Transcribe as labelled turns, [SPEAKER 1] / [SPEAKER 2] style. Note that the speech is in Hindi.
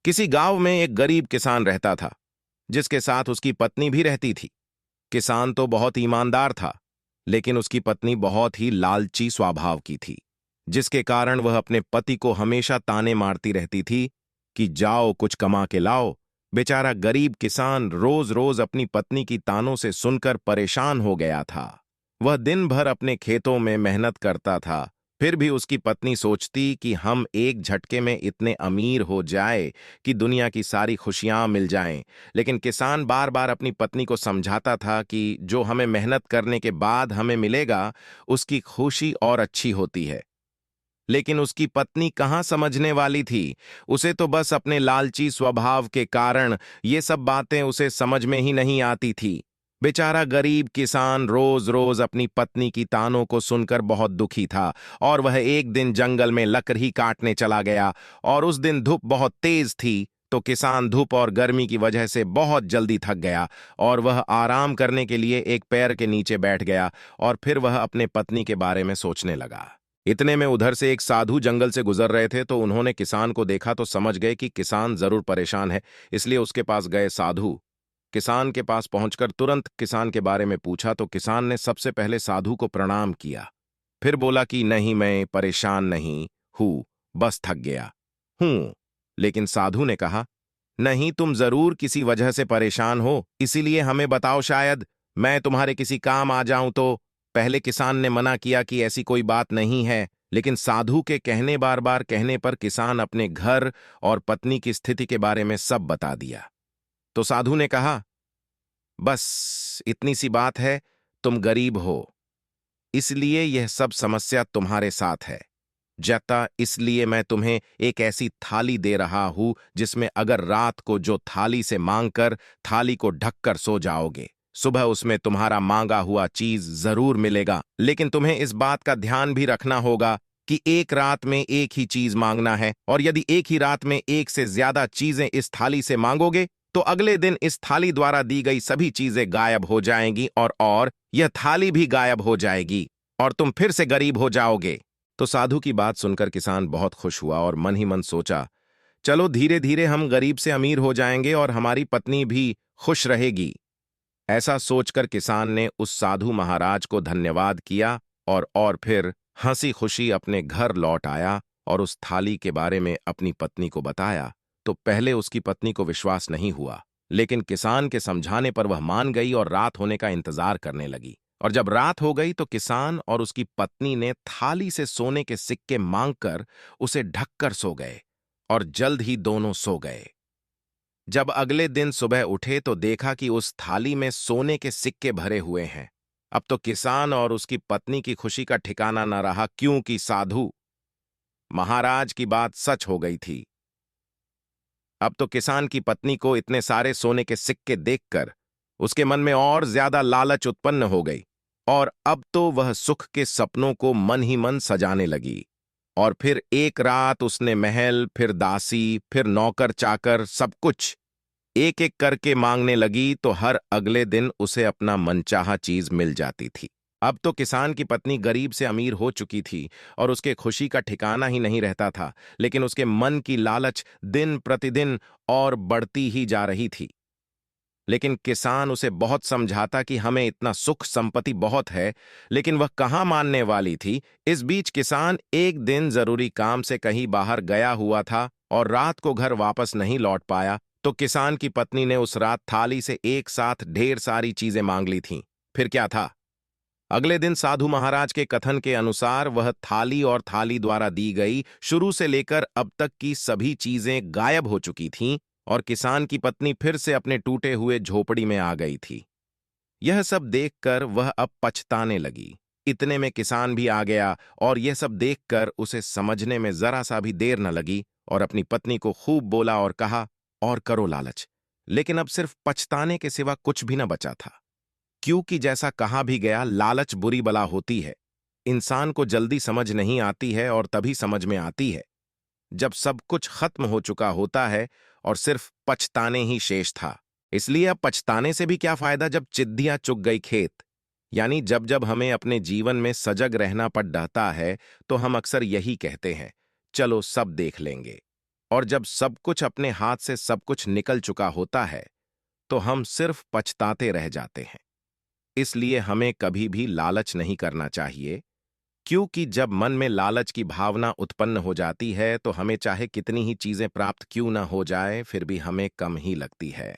[SPEAKER 1] किसी गांव में एक गरीब किसान रहता था, जिसके साथ उसकी पत्नी भी रहती थी। किसान तो बहुत ईमानदार था, लेकिन उसकी पत्नी बहुत ही लालची स्वभाव की थी, जिसके कारण वह अपने पति को हमेशा ताने मारती रहती थी कि जाओ कुछ कमा के लाओ। बेचारा गरीब किसान रोज रोज अपनी पत्नी की तानों से सुनकर परेशान हो गया था। वह दिन भर अपने खेतों में मेहनत करता था, फिर भी उसकी पत्नी सोचती कि हम एक झटके में इतने अमीर हो जाए कि दुनिया की सारी खुशियां मिल जाएं। लेकिन किसान बार बार अपनी पत्नी को समझाता था कि जो हमें मेहनत करने के बाद हमें मिलेगा, उसकी खुशी और अच्छी होती है। लेकिन उसकी पत्नी कहाँ समझने वाली थी। उसे तो बस अपने लालची स्वभाव के कारण ये सब बातें उसे समझ में ही नहीं आती थी। बेचारा गरीब किसान रोज रोज अपनी पत्नी की तानों को सुनकर बहुत दुखी था, और वह एक दिन जंगल में लकड़ी काटने चला गया। और उस दिन धूप बहुत तेज थी, तो किसान धूप और गर्मी की वजह से बहुत जल्दी थक गया, और वह आराम करने के लिए एक पेड़ के नीचे बैठ गया। और फिर वह अपने पत्नी के बारे में सोचने लगा। इतने में उधर से एक साधु जंगल से गुजर रहे थे, तो उन्होंने किसान को देखा तो समझ गए कि किसान जरूर परेशान है। इसलिए उसके पास गए। साधु किसान के पास पहुंचकर तुरंत किसान के बारे में पूछा, तो किसान ने सबसे पहले साधु को प्रणाम किया। फिर बोला कि नहीं, मैं परेशान नहीं हूं, बस थक गया हूं। लेकिन साधु ने कहा, नहीं, तुम जरूर किसी वजह से परेशान हो, इसीलिए हमें बताओ, शायद मैं तुम्हारे किसी काम आ जाऊं तो। पहले किसान ने मना किया कि ऐसी कोई बात नहीं है, लेकिन साधु के कहने बार बार कहने पर किसान अपने घर और पत्नी की स्थिति के बारे में सब बता दिया। तो साधु ने कहा, बस इतनी सी बात है, तुम गरीब हो, इसलिए यह सब समस्या तुम्हारे साथ है। जता इसलिए मैं तुम्हें एक ऐसी थाली दे रहा हूं जिसमें अगर रात को जो थाली से मांगकर थाली को ढककर सो जाओगे, सुबह उसमें तुम्हारा मांगा हुआ चीज जरूर मिलेगा। लेकिन तुम्हें इस बात का ध्यान भी रखना होगा कि एक रात में एक ही चीज मांगना है, और यदि एक ही रात में एक से ज्यादा चीजें इस थाली से मांगोगे तो अगले दिन इस थाली द्वारा दी गई सभी चीजें गायब हो जाएंगी, और यह थाली भी गायब हो जाएगी, और तुम फिर से गरीब हो जाओगे। तो साधु की बात सुनकर किसान बहुत खुश हुआ और मन ही मन सोचा, चलो धीरे धीरे हम गरीब से अमीर हो जाएंगे और हमारी पत्नी भी खुश रहेगी। ऐसा सोचकर किसान ने उस साधु महाराज को धन्यवाद किया, और फिर हंसी खुशी अपने घर लौट आया और उस थाली के बारे में अपनी पत्नी को बताया। तो पहले उसकी पत्नी को विश्वास नहीं हुआ, लेकिन किसान के समझाने पर वह मान गई और रात होने का इंतजार करने लगी। और जब रात हो गई तो किसान और उसकी पत्नी ने थाली से सोने के सिक्के मांगकर उसे ढककर सो गए, और जल्द ही दोनों सो गए। जब अगले दिन सुबह उठे तो देखा कि उस थाली में सोने के सिक्के भरे हुए हैं। अब तो किसान और उसकी पत्नी की खुशी का ठिकाना न रहा, क्योंकि साधु महाराज की बात सच हो गई थी। अब तो किसान की पत्नी को इतने सारे सोने के सिक्के देखकर उसके मन में और ज्यादा लालच उत्पन्न हो गई, और अब तो वह सुख के सपनों को मन ही मन सजाने लगी। और फिर एक रात उसने महल, फिर दासी, फिर नौकर चाकर, सब कुछ एक एक करके मांगने लगी, तो हर अगले दिन उसे अपना मनचाहा चीज मिल जाती थी। अब तो किसान की पत्नी गरीब से अमीर हो चुकी थी, और उसके खुशी का ठिकाना ही नहीं रहता था। लेकिन उसके मन की लालच दिन प्रतिदिन और बढ़ती ही जा रही थी। लेकिन किसान उसे बहुत समझाता कि हमें इतना सुख संपत्ति बहुत है, लेकिन वह कहाँ मानने वाली थी। इस बीच किसान एक दिन जरूरी काम से कहीं बाहर गया हुआ था और रात को घर वापस नहीं लौट पाया। तो किसान की पत्नी ने उस रात थाली से एक साथ ढेर सारी चीजें मांग ली थीं। फिर क्या था, अगले दिन साधु महाराज के कथन के अनुसार वह थाली और थाली द्वारा दी गई शुरू से लेकर अब तक की सभी चीजें गायब हो चुकी थीं, और किसान की पत्नी फिर से अपने टूटे हुए झोपड़ी में आ गई थी। यह सब देखकर वह अब पछताने लगी। इतने में किसान भी आ गया, और यह सब देखकर उसे समझने में जरा सा भी देर न लगी, और अपनी पत्नी को खूब बोला और कहा, और करो लालच। लेकिन अब सिर्फ पछताने के सिवा कुछ भी न बचा था, क्योंकि जैसा कहा भी गया, लालच बुरी बला होती है। इंसान को जल्दी समझ नहीं आती है, और तभी समझ में आती है जब सब कुछ खत्म हो चुका होता है और सिर्फ पछताने ही शेष था। इसलिए अब पछताने से भी क्या फायदा जब चिद्दियां चुग गई खेत। यानी जब जब हमें अपने जीवन में सजग रहना पड़ जाता है, तो हम अक्सर यही कहते हैं, चलो सब देख लेंगे। और जब सब कुछ अपने हाथ से सब कुछ निकल चुका होता है तो हम सिर्फ पछताते रह जाते हैं। इसलिए हमें कभी भी लालच नहीं करना चाहिए, क्योंकि जब मन में लालच की भावना उत्पन्न हो जाती है तो हमें चाहे कितनी ही चीजें प्राप्त क्यों न हो जाए फिर भी हमें कम ही लगती है।